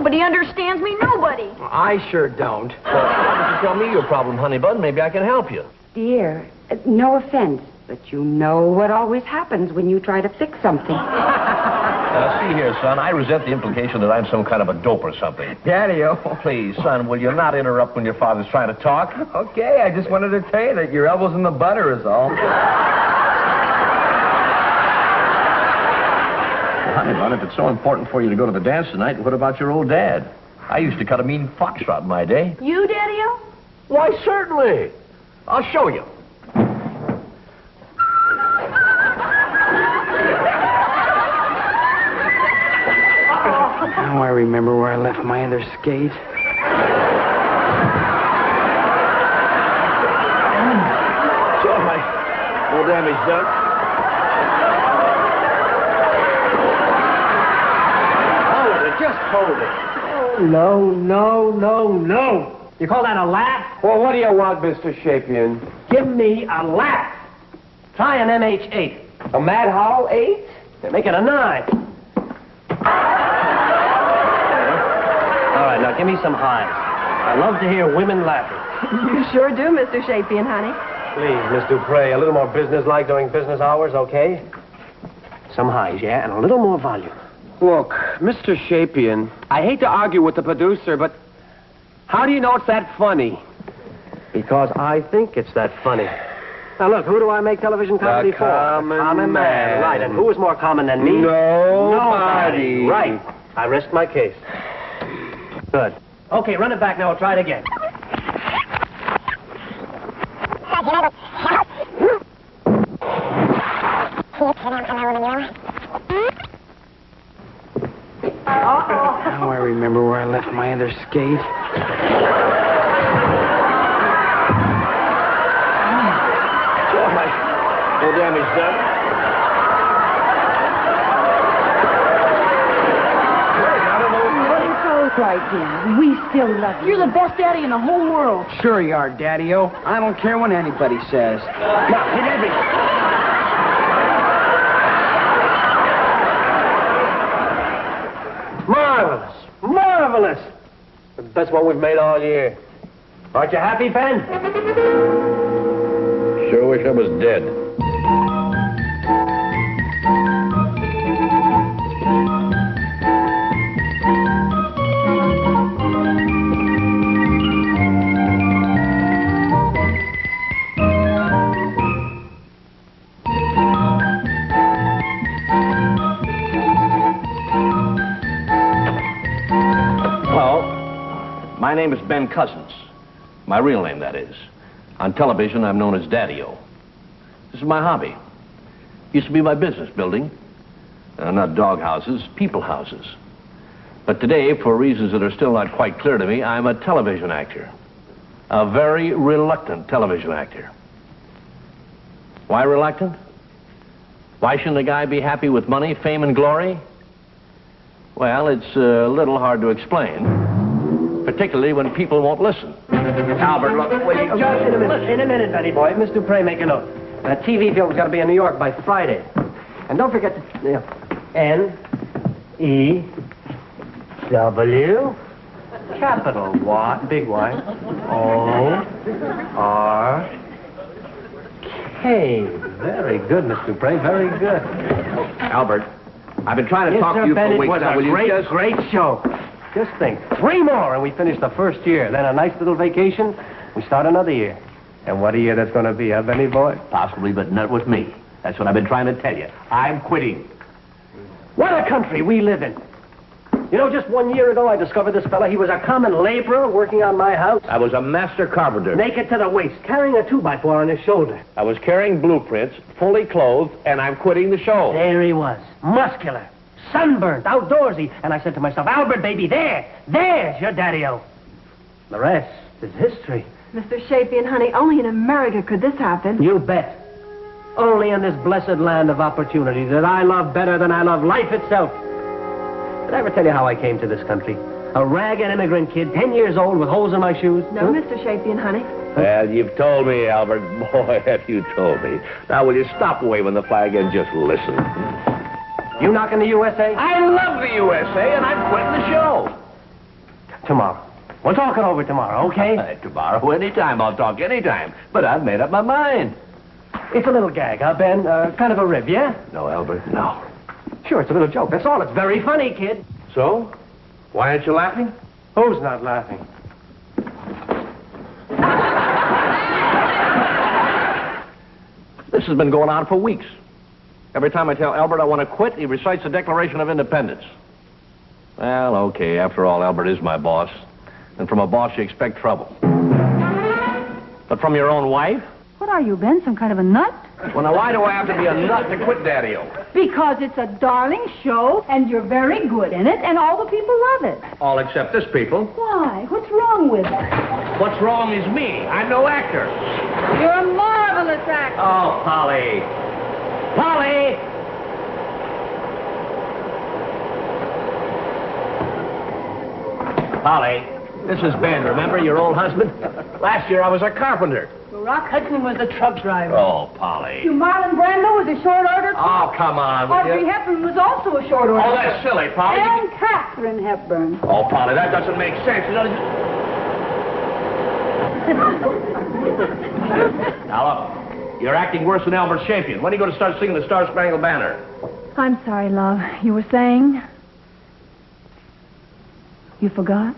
Nobody understands me, nobody. I sure don't. Well, why don't you tell me your problem, honey bun? Maybe I can help you. Dear, no offense, but you know what always happens when you try to fix something. See here, son, I resent the implication that I'm some kind of a dope or something. Daddy-o. Please, son, will you not interrupt when your father's trying to talk? Okay, I just wanted to tell you that your elbow's in the butter is all. Honey bun, if it's so important for you to go to the dance tonight, what about your old dad? I used to cut a mean foxtrot in my day. You, Daddy-o? Why, certainly. I'll show you. Now I remember where I left my other skate. So my old damage done. Just hold it. Oh, no. You call that a laugh? Well, what do you want, Mr. Shapian? Give me a laugh. Try an MH8. A Mad Hall 8? Make it a 9. All right, now give me some highs. I love to hear women laughing. You sure do, Mr. Shapian, honey. Please, Miss Dupre, a little more business-like during business hours, okay? Some highs, yeah, and a little more volume. Look, Mr. Shapian, I hate to argue with the producer, but how do you know it's that funny? Because I think it's that funny. Now, look, who do I make television comedy for? Common man. Right, and who is more common than me? Nobody. Right. I rest my case. Good. Okay, run it back now. I'll try it again. Now I remember where I left my other skate. So my old damage done. Right, dear. We still love you. You're the best daddy in the whole world. Sure you are, Daddy-o. I don't care what anybody says. Now, hit everything. Marvelous. Marvelous. The best one we've made all year. Aren't you happy, Ben? Sure wish I was dead. My name is Ben Cousins. My real name, that is. On television, I'm known as Daddy-o. This is my hobby. Used to be my business building. Not dog houses, people houses. But today, for reasons that are still not quite clear to me, I'm a television actor. A very reluctant television actor. Why reluctant? Why shouldn't a guy be happy with money, fame, and glory? Well, it's a little hard to explain. Particularly when people won't listen. Albert, look, wait. Just in a minute, Benny boy. Miss Dupre, make a note. That TV film's got to be in New York by Friday. And don't forget to... N-E-W... Capital Y, big Y, O-R-K. Very good, Miss Dupre, very good. Albert, I've been trying to talk to you for weeks. Now, will you just... Great show. Just think, 3 more and we finish the first year. Then a nice little vacation, we start another year. And what a year that's going to be, huh, Benny boy? Possibly, but not with me. That's what I've been trying to tell you. I'm quitting. What a country we live in. You know, just 1 year ago, I discovered this fella. He was a common laborer working on my house. I was a master carpenter. Naked to the waist, carrying a 2x4 on his shoulder. I was carrying blueprints, fully clothed, and I'm quitting the show. There he was, muscular, sunburnt, outdoorsy. And I said to myself, Albert, baby, there's your daddy-o. The rest is history. Mr. Shapian, honey, only in America could this happen. You bet. Only in this blessed land of opportunity that I love better than I love life itself. Did I ever tell you how I came to this country? A ragged immigrant kid, 10 years old, with holes in my shoes? No, Mr. Shapian, honey. Well, you've told me, Albert. Boy, have you told me. Now, will you stop waving the flag and just listen? You knocking the USA? I love the USA, and I'm quitting the show. Tomorrow. We'll talk it over tomorrow, okay? Tomorrow, anytime. I'll talk anytime. But I've made up my mind. It's a little gag, huh, Ben? Kind of a rib, yeah? No, Albert, no. Sure, it's a little joke. That's all. It's very funny, kid. So? Why aren't you laughing? Who's not laughing? This has been going on for weeks. Every time I tell Albert I want to quit, he recites the Declaration of Independence. Well, okay, after all, Albert is my boss. And from a boss, you expect trouble. But from your own wife? What are you, Ben? Some kind of a nut? Well, now, why do I have to be a nut to quit Daddy-O? Because it's a darling show, and you're very good in it, and all the people love it. All except this people. Why? What's wrong with it? What's wrong is me. I'm no actor. You're a marvelous actor. Oh, Polly. Polly! Polly, this is Ben, remember, your old husband? Last year I was a carpenter. Rock Hudson was a truck driver. Oh, Polly. Marlon Brando was a short order. Oh, come on. will Audrey you? Hepburn was also a short order. Oh, that's silly, Polly. And Catherine Hepburn. Oh, Polly, that doesn't make sense. Now, look, you're acting worse than Albert Shapian. When are you going to start singing the Star Spangled Banner? I'm sorry, love. You were saying? You forgot?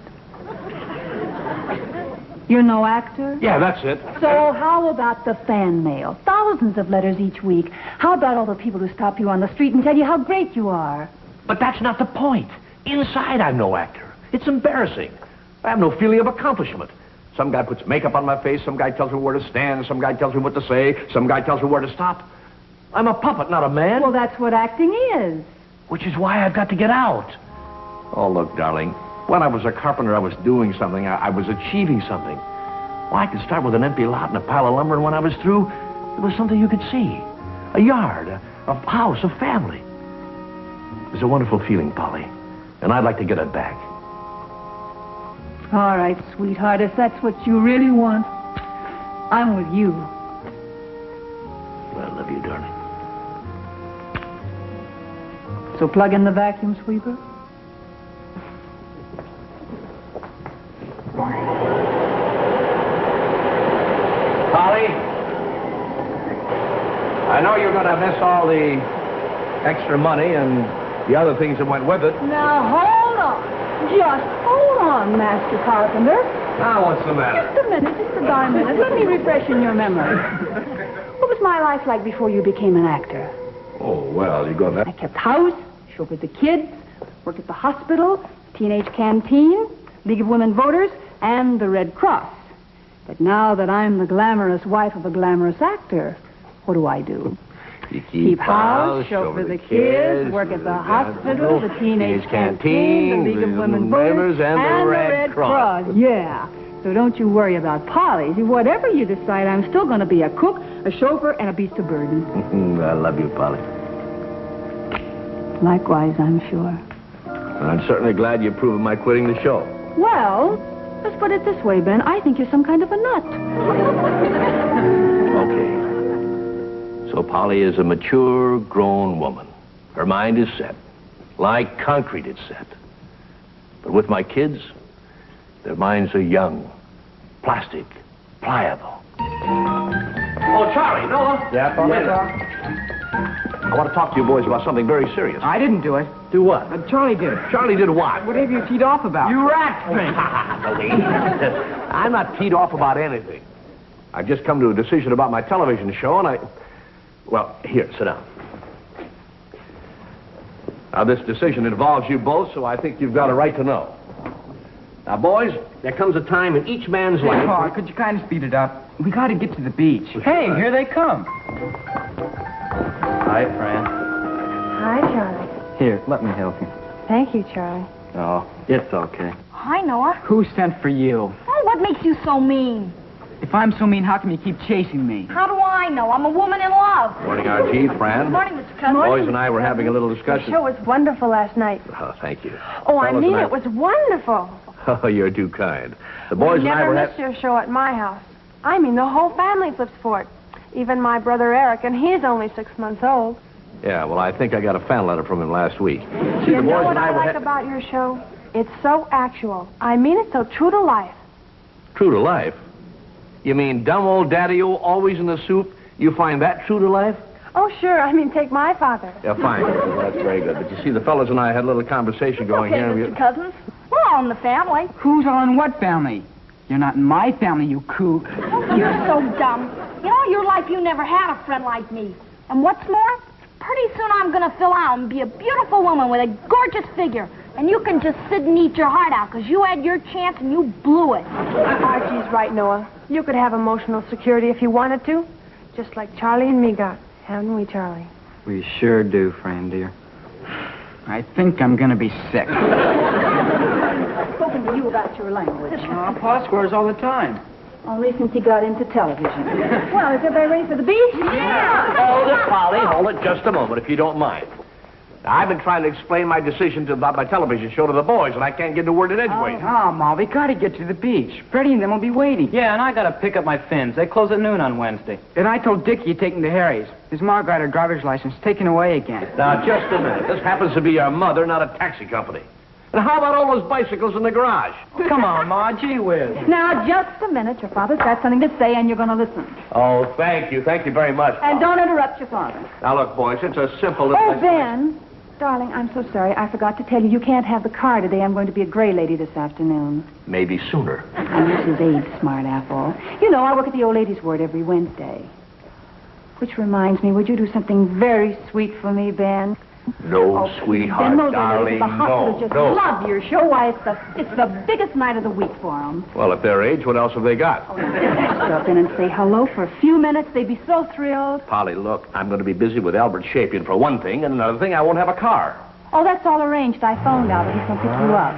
You're no actor? Yeah, that's it. So how about the fan mail? Thousands of letters each week. How about all the people who stop you on the street and tell you how great you are? But that's not the point. Inside, I'm no actor. It's embarrassing. I have no feeling of accomplishment. Some guy puts makeup on my face, some guy tells me where to stand, some guy tells me what to say, some guy tells me where to stop. I'm a puppet, not a man. Well, that's what acting is. Which is why I've got to get out. Oh, look, darling. When I was a carpenter, I was doing something. I was achieving something. Well, I could start with an empty lot and a pile of lumber, and when I was through, it was something you could see. A yard, a house, a family. It was a wonderful feeling, Polly. And I'd like to get it back. All right, sweetheart, if that's what you really want, I'm with you. Well, I love you, darling. So plug in the vacuum sweeper. Polly, I know you're going to miss all the extra money and the other things that went with it. Now, hold on. Just hold on, Master Carpenter. Now, what's the matter? Just a minute, just a darn minute. Let me refresh in your memory. What was my life like before you became an actor? Oh, well, you got that. I kept house, chauffeured the kids, worked at the hospital, teenage canteen, League of Women Voters, and the Red Cross. But now that I'm the glamorous wife of a glamorous actor, what do? You Keep house, chauffeur the kids, work at the hospital, the teenage canteen, the League of Women Voters, and the Red Cross. Yeah. So don't you worry about Polly. Whatever you decide, I'm still going to be a cook, a chauffeur, and a beast of burden. I love you, Polly. Likewise, I'm sure. I'm certainly glad you approve of my quitting the show. Well, let's put it this way, Ben. I think you're some kind of a nut. Okay. So Polly is a mature, grown woman. Her mind is set. Like concrete, it's set. But with my kids, their minds are young, plastic, pliable. Oh, Charlie, Noah. Yeah, Polly? I want to talk to you boys about something very serious. I didn't do it. Do what? Charlie did it. Charlie did what? What have you teed off about? You rat thing. I'm not teed off about anything. I've just come to a decision about my television show, and well, here, sit down. Now, this decision involves you both, so I think you've got a right to know. Now, boys, there comes a time in each man's Hey, life... Pa, could you kind of speed it up? We got to get to the beach. Hey, here they come. Hi, Fran. Hi, Charlie. Here, let me help you. Thank you, Charlie. Oh, it's okay. Hi, Noah. Who sent for you? Oh, what makes you so mean? If I'm so mean, how come you keep chasing me? How do I know? I'm a woman in love. Morning, R.G., Fran. Good morning, Mr. Cousin. Boys and I were having a little The discussion. show was wonderful last night. Oh, thank you. Oh, I Fellas mean, and it was wonderful. Oh, you're too kind. The boys We and I never were missed your show at my house. I mean, the whole family flips for it. Even my brother Eric, and he's only 6 months old. Yeah, well, I think I got a fan letter from him last week. See, You the know boys what and I I were... like about your show? It's so actual. I mean it so true to life. True to life? You mean dumb old Daddy-O, always in the soup? You find that true to life? Oh, sure. I mean, take my father. Yeah, fine. Well, that's very good. But you see, the fellas and I had a little conversation going Okay, here. Mr. Cousins. We're all in the family. Who's all in what family? You're not in my family, you kook. You're so dumb. You know, your life, you never had a friend like me. And what's more, pretty soon I'm going to fill out and be a beautiful woman with a gorgeous figure. And you can just sit and eat your heart out, because you had your chance and you blew it. Archie's right, Noah. You could have emotional security if you wanted to, just like Charlie and me got. Haven't we, Charlie? We sure do, friend dear. I think I'm gonna be sick. I've spoken to you about your language. Pa swears all the time. Only since he got into television. Well, is everybody ready for the beach? Yeah! Hold it, Polly. Hold it just a moment, if you don't mind. Now, I've been trying to explain my decision about my television show to the boys, and I can't get a word in edgeways. Oh, Ma, we gotta get to the beach. Freddie and them will be waiting. Yeah, and I gotta pick up my fins. They close at noon on Wednesday. And I told Dickie you'd take him to Harry's. His ma got her driver's license taken away again. Now, just a minute. This happens to be your mother, not a taxi company. And how about all those bicycles in the garage? Come on, Ma, gee whiz. Now, just a minute. Your father's got something to say, and you're going to listen. Oh, thank you. Thank you very much. And don't interrupt your father. Now, look, boys, it's a simple... Oh, Ben. Darling, I'm so sorry. I forgot to tell you, you can't have the car today. I'm going to be a gray lady this afternoon. Maybe sooner. I'm Mrs. Abe's smart apple. You know, I work at the old ladies' ward every Wednesday. Which reminds me, would you do something very sweet for me, Ben? No, sweetheart, Ben, those darling, ladies at the hospital just no. love your show. Why, it's the biggest night of the week for them. Well, at their age, what else have they got? Stop in and say hello for a few minutes. They'd be so thrilled. Polly, look, I'm going to be busy with Albert Shapian for one thing, and another thing, I won't have a car. Oh, that's all arranged. I phoned Albert. He's going to pick you up.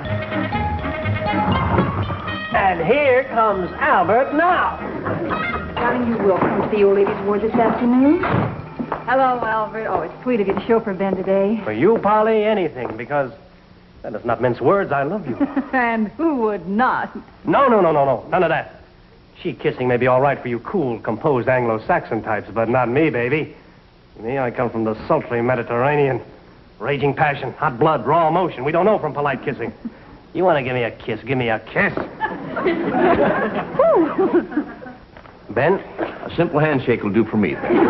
And here comes Albert now. Darling, you will come to the old ladies' ward this afternoon? Hello, Albert. Oh, it's sweet of you to show for Ben today. For you, Polly, anything, because that does not mince words. I love you. And who would not? No. None of that. Cheek kissing may be all right for you cool, composed Anglo-Saxon types, but not me, baby. Me, I come from the sultry Mediterranean. Raging passion, hot blood, raw emotion. We don't know from polite kissing. You want to give me a kiss? Give me a kiss. Ben? A simple handshake will do for me, Ben.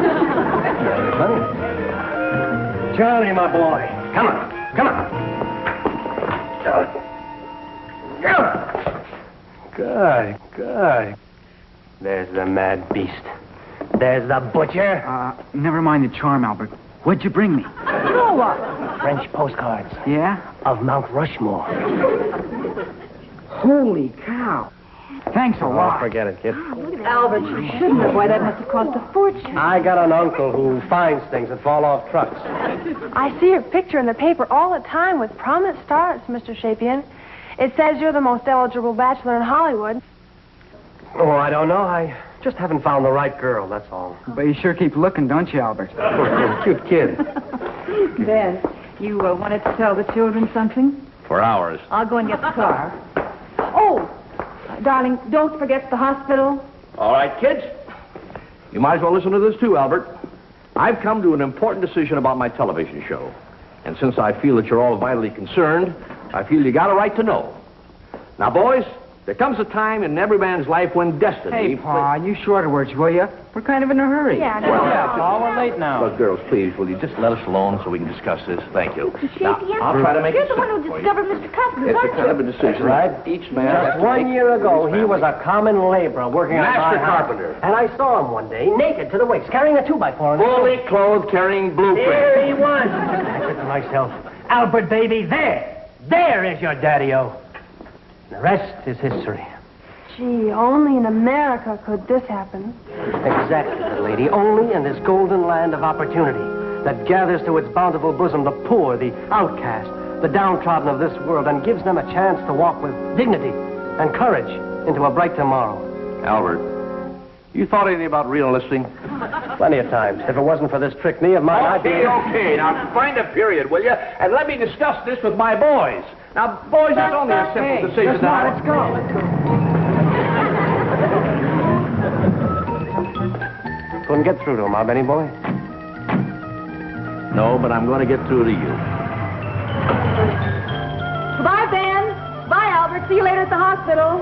Charlie, my boy. Come on. Good. There's the mad beast. There's the butcher. Never mind the charm, Albert. What'd you bring me? French postcards Yeah? of Mount Rushmore. Holy cow. Thanks a lot. Forget it, kid. Albert, you shouldn't have. Why, that must have cost a fortune. I got an uncle who finds things that fall off trucks. I see your picture in the paper all the time with prominent stars, Mr. Shapian. It says you're the most eligible bachelor in Hollywood. Oh, I don't know. I just haven't found the right girl, that's all. But you sure keep looking, don't you, Albert? Cute kid. Ben, you wanted to tell the children something? For hours. I'll go and get the car. Oh, darling, don't forget the hospital. All right, kids. You might as well listen to this, too, Albert. I've come to an important decision about my television show. And since I feel that you're all vitally concerned, I feel you got a right to know. Now, boys, there comes a time in every man's life when destiny... Hey, Pa, you shorter words, will you? We're kind of in a hurry. Yeah, Pa, we're late now. Look, girls, please, will you just let us alone so we can discuss this? Thank you. Now, Shapian? I'll try to make You're it the one simple who for you. discovered Mr. Cousins, It's a aren't kind of you? a decision, Right. Each man has Just to 1 make year for ago, his he was family. a common laborer working on Master my house. carpenter. And I saw him one day, naked to the waist, carrying a 2x4. Fully clothed, carrying blueprints. There he was. I said to myself, Albert, baby, there is your daddy-o. The rest is history. Gee, only in America could this happen. Exactly, little lady. Only in this golden land of opportunity that gathers to its bountiful bosom the poor, the outcast, the downtrodden of this world, and gives them a chance to walk with dignity and courage into a bright tomorrow. Albert, you thought anything about re-enlisting? Plenty of times. If it wasn't for this trick knee of mine, I'd be... Okay. Now, find a period, will you? And let me discuss this with my boys. Now, boys, it's only a simple decision. Let's go. Couldn't get through to him, huh, Benny boy? No, but I'm going to get through to you. Goodbye, Ben. Albert. See you later at the hospital.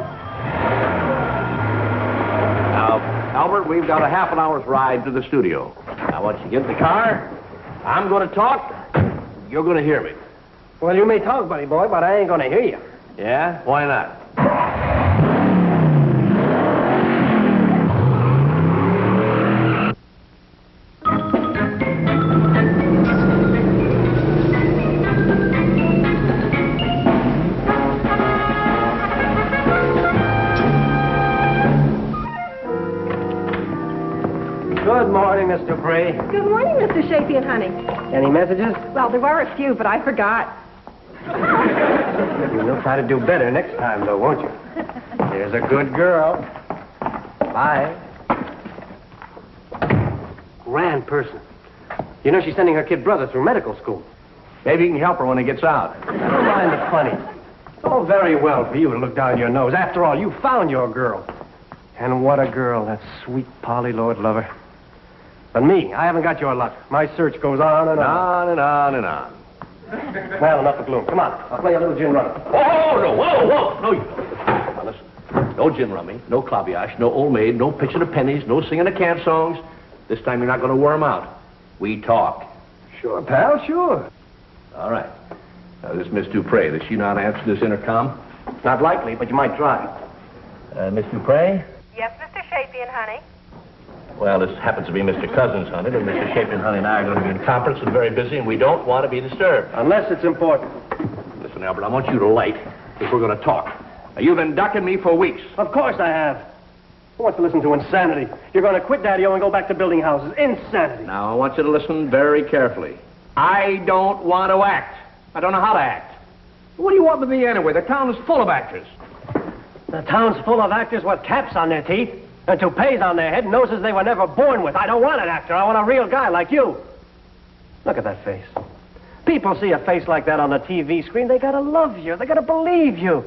Now, Albert, we've got a half an hour's ride to the studio. Now, once you get in the car, I'm going to talk. You're going to hear me. Well, you may talk, buddy boy, but I ain't gonna hear you. Yeah? Why not? Good morning, Miss Dupree. Good morning, Mr. Shapian, honey. Any messages? Well, there were a few, but I forgot. You'll try to do better next time, though, won't you? Here's a good girl. Bye. Grand person. You know she's sending her kid brother through medical school. Maybe you can help her when he gets out. Don't mind the funny. It's all very well for you to look down your nose. After all, you found your girl. And what a girl, that sweet Polly, Lord love her. But me, I haven't got your luck. My search goes on and on. On and on and on. Well, enough of gloom. Come on, I'll play a little gin rummy. Oh, no, whoa. No, you don't. Now, listen. No gin rummy, no claviage, no old maid, no pitching of pennies, no singing of cant songs. This time you're not going to wear 'em out. We talk. Sure, pal, sure. All right. Now, this Miss Dupre, does she know how to answer this intercom? Not likely, but you might try. Miss Dupre? Yes, Mr. Shapian, honey. Well, this happens to be Mr. Cousins, honey, but Mr. Shapian, honey, and I are going to be in conference and very busy, and we don't want to be disturbed. Unless it's important. Listen, Albert, I want you to light if we're going to talk. Now, you've been ducking me for weeks. Of course I have. Who wants to listen to insanity? You're going to quit Daddy-O and go back to building houses. Insanity. Now, I want you to listen very carefully. I don't want to act. I don't know how to act. What do you want me to be anyway? The town is full of actors. The town's full of actors with caps on their teeth and toupees on their head and noses they were never born with. I don't want an actor. I want a real guy like you. Look at that face. People see a face like that on the TV screen. They gotta love you. They gotta believe you.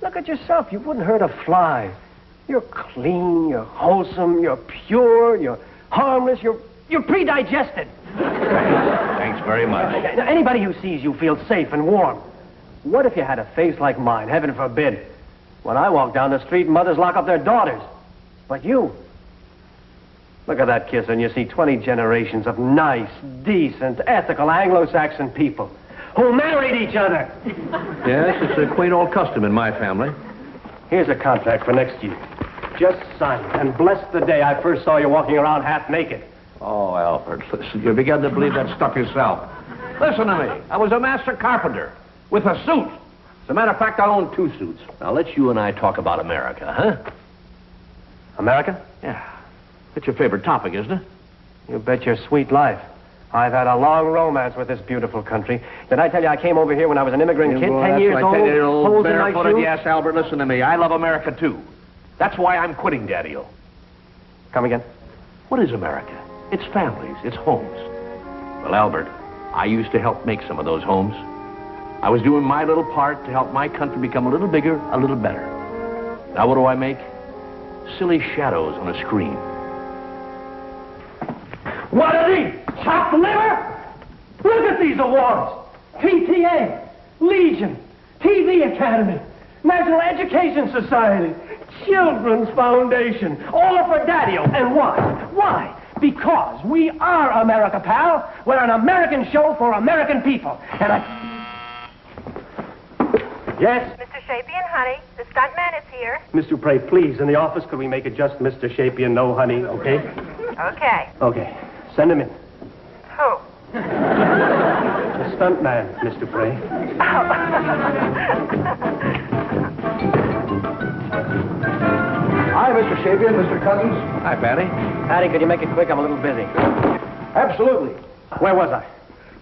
Look at yourself. You wouldn't hurt a fly. You're clean. You're wholesome. You're pure. You're harmless. You're pre-digested. Thanks very much. Now, anybody who sees you feels safe and warm. What if you had a face like mine? Heaven forbid. When I walk down the street, mothers lock up their daughters. But you, look at that kiss, and you see 20 generations of nice, decent, ethical Anglo-Saxon people who married each other. Yes, it's a quaint old custom in my family. Here's a contract for next year. Just sign it, and bless the day I first saw you walking around half naked. Oh, Alfred, listen, you began to believe that stuff yourself. Listen to me. I was a master carpenter with a suit. As a matter of fact, I own 2 suits. Now, let's you and I talk about America, huh? America? Yeah. It's your favorite topic, isn't it? You bet your sweet life. I've had a long romance with this beautiful country. Did I tell you I came over here when I was an immigrant kid, 10 years old, holes in my shoes? Yes, Albert, listen to me. I love America, too. That's why I'm quitting Daddy-O. Come again? What is America? It's families. It's homes. Well, Albert, I used to help make some of those homes. I was doing my little part to help my country become a little bigger, a little better. Now what do I make? Silly shadows on a screen. What are these? Chopped liver? Look at these awards. PTA, Legion, TV Academy, National Education Society, Children's Foundation, all for Daddy-O. And why? Why? Because we are America, pal. We're an American show for American people. And I... Yes? Mr. Shapian, honey, the stuntman is here. Miss Dupre, please, in the office, could we make it just Mr. Shapian, no honey, okay? Okay. Okay. Send him in. Who? The stuntman, Miss Dupre. Hi, Mr. Shapian, Mr. Cousins. Hi, Patty. Patty, could you make it quick? I'm a little busy. Absolutely. Where was I?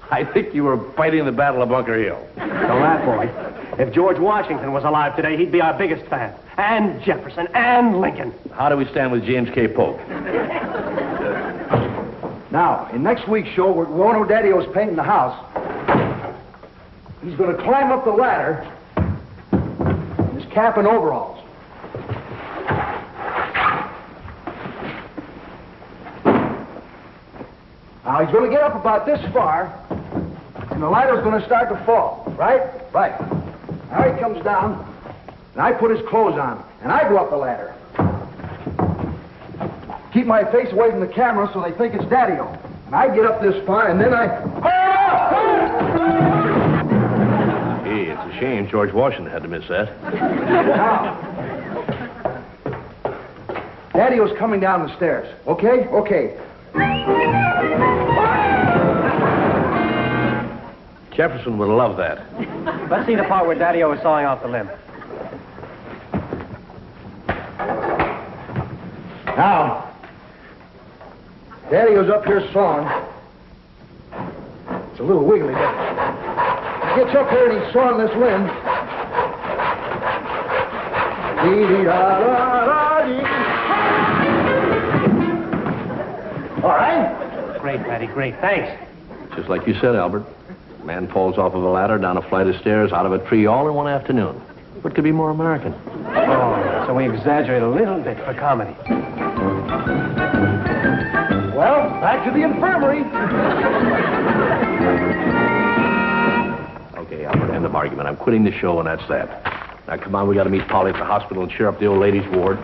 I think you were fighting the Battle of Bunker Hill. Don't laugh, boy. If George Washington was alive today, he'd be our biggest fan. And Jefferson, and Lincoln. How do we stand with James K. Polk? Now, in next week's show, we're going to Daddy-O's painting the house. He's going to climb up the ladder in his cap and overalls. Now, he's going to get up about this far, and the ladder's going to start to fall, right? Right. Now he comes down, and I put his clothes on, and I go up the ladder. Keep my face away from the camera so they think it's Daddy-O. And I get up this far, and then Hey, it's a shame George Washington had to miss that. Now, Daddy-O's coming down the stairs. Okay? Okay. Jefferson would love that. Let's see the part where Daddy-O is sawing off the limb. Now, Daddy-O's up here sawing. It's a little wiggly, but he gets up here and he's sawing this limb. All right? Great, Daddy, great. Thanks. Just like you said, Albert. Man falls off of a ladder, down a flight of stairs, out of a tree, all in one afternoon. What could be more American? Oh, so we exaggerate a little bit for comedy. Well, back to the infirmary. Okay, Albert, end of argument. I'm quitting the show, and that's that. Now, come on, we got to meet Polly at the hospital and cheer up the old ladies' ward.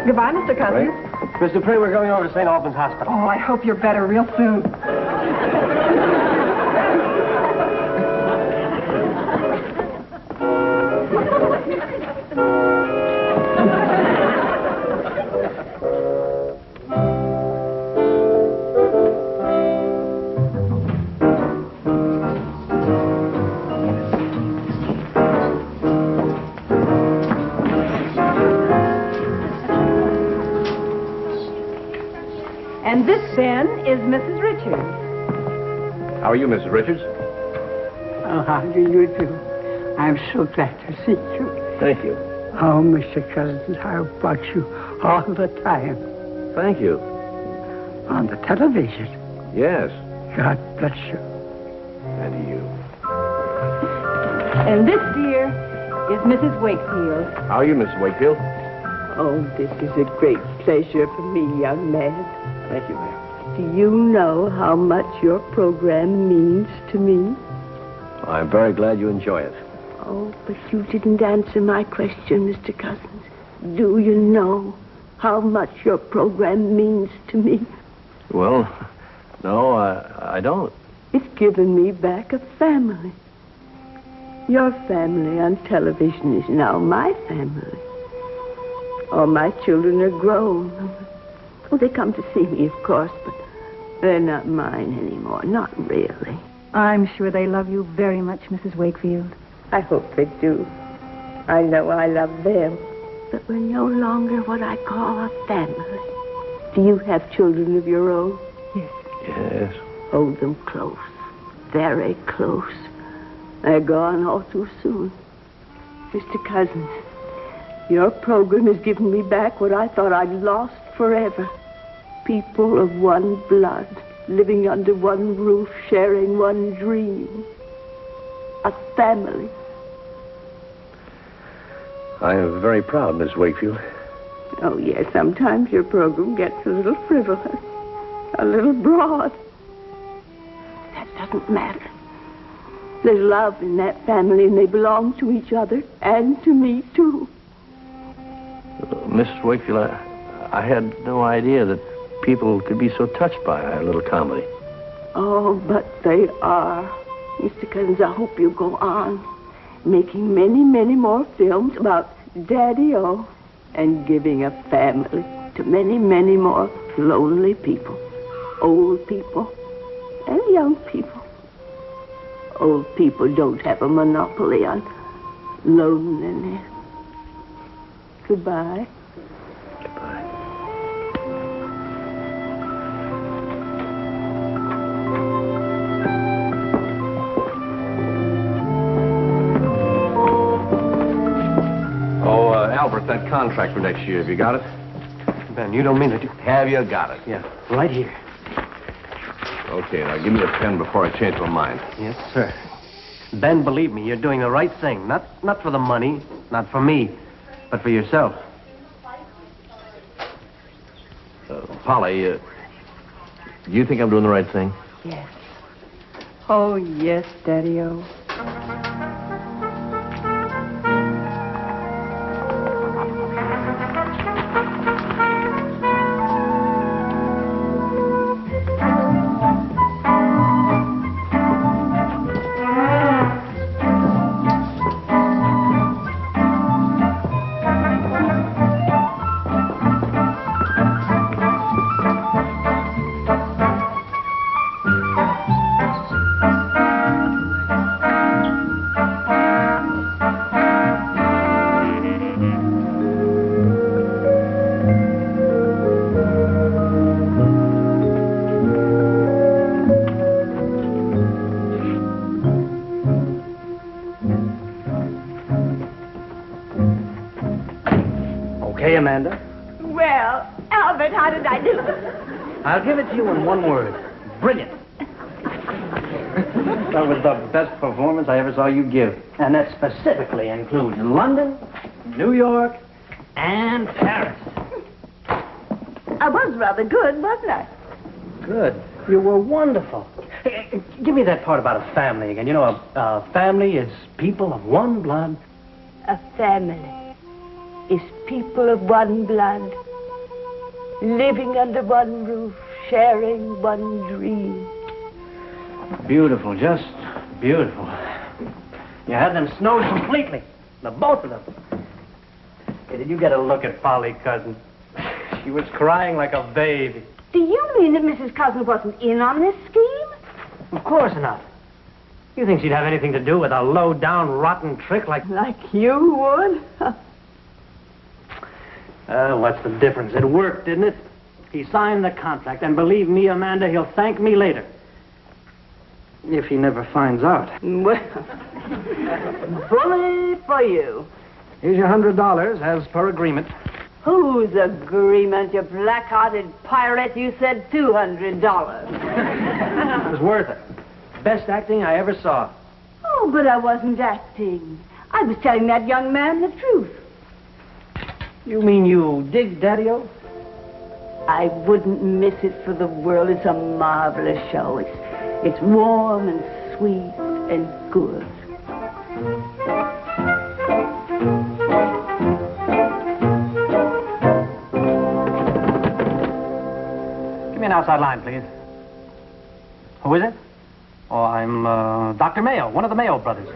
Goodbye, Mr. Cousins. Miss Dupree, we're going over to St. Albans Hospital. Oh, I hope you're better real soon. And this, then, is Mrs. Richards. How are you, Mrs. Richards? Oh, how do you do? I'm so glad to see you. Thank you. Oh, Mr. Cousins, I've watched you all the time. Thank you. On the television. Yes. God bless you. And you. And this, dear, is Mrs. Wakefield. How are you, Mrs. Wakefield? Oh, this is a great pleasure for me, young man. Thank you, ma'am. Do you know how much your program means to me? I'm very glad you enjoy it. Oh, but you didn't answer my question, Mr. Cousins. Do you know how much your program means to me? Well, no, I don't. It's given me back a family. Your family on television is now my family. All my children are grown. Oh, they come to see me, of course, but they're not mine anymore. Not really. I'm sure they love you very much, Mrs. Wakefield. I hope they do. I know I love them. But we're no longer what I call a family. Do you have children of your own? Yes. Yes. Hold them close. Very close. They're gone all too soon. Mr. Cousins, your program has given me back what I thought I'd lost forever. People of one blood, living under one roof, sharing one dream. A family. I am very proud, Miss Wakefield. Oh, yes, sometimes your program gets a little frivolous, a little broad. That doesn't matter. There's love in that family, and they belong to each other, and to me, too. Mrs. Wakefield, I had no idea that people could be so touched by a little comedy. Oh, but they are. Mr. Cousins, I hope you go on making many, many more films about Daddy-O and giving a family to many, many more lonely people, old people, and young people. Old people don't have a monopoly on loneliness. Goodbye. Goodbye. Oh, Albert, that contract for next year, have you got it? Ben, you don't mean it. Have you got it? Yeah, right here. Okay, now give me a pen before I change my mind. Yes, sir. Ben, believe me, you're doing the right thing. Not for the money, not for me, but for yourself. Polly, do you think I'm doing the right thing? Yes. Oh, yes, Daddy-O. Hey, Amanda. Well, Albert, how did I do? I'll give it to you in one word. Brilliant. That was the best performance I ever saw you give. And that specifically includes London, New York, and Paris. I was rather good, wasn't I? Good. You were wonderful. Give me that part about a family again. You know, a family is people of one blood. A family is people of one blood, living under one roof, sharing one dream. Beautiful, just beautiful. You had them snowed completely, the both of them. Hey, did you get a look at Polly, cousin? She was crying like a baby. Do you mean that Mrs. Cousin wasn't in on this scheme? Of course not. You think she'd have anything to do with a low-down, rotten trick like... Like you would? What's the difference? It worked, didn't it? He signed the contract, and believe me, Amanda, he'll thank me later. If he never finds out. Well, bully for you. Here's your $100, as per agreement. Whose agreement, you black-hearted pirate? You said $200. It was worth it. Best acting I ever saw. Oh, but I wasn't acting. I was telling that young man the truth. You mean you dig Daddy-O? I wouldn't miss it for the world. It's a marvelous show. It's warm and sweet and good. Give me an outside line, please. Who is it? Oh, I'm Dr. Mayo, one of the Mayo brothers.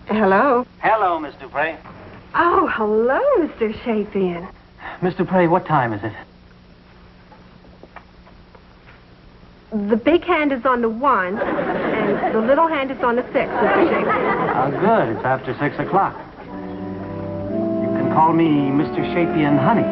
Hello. Hello, Miss Dupre. Oh, hello, Mr. Shapian. Miss Dupre, what time is it? The big hand is on the 1, and the little hand is on the 6, Mr. Shapian. Oh, good. It's after 6 o'clock. You can call me Mr. Shapian Honey.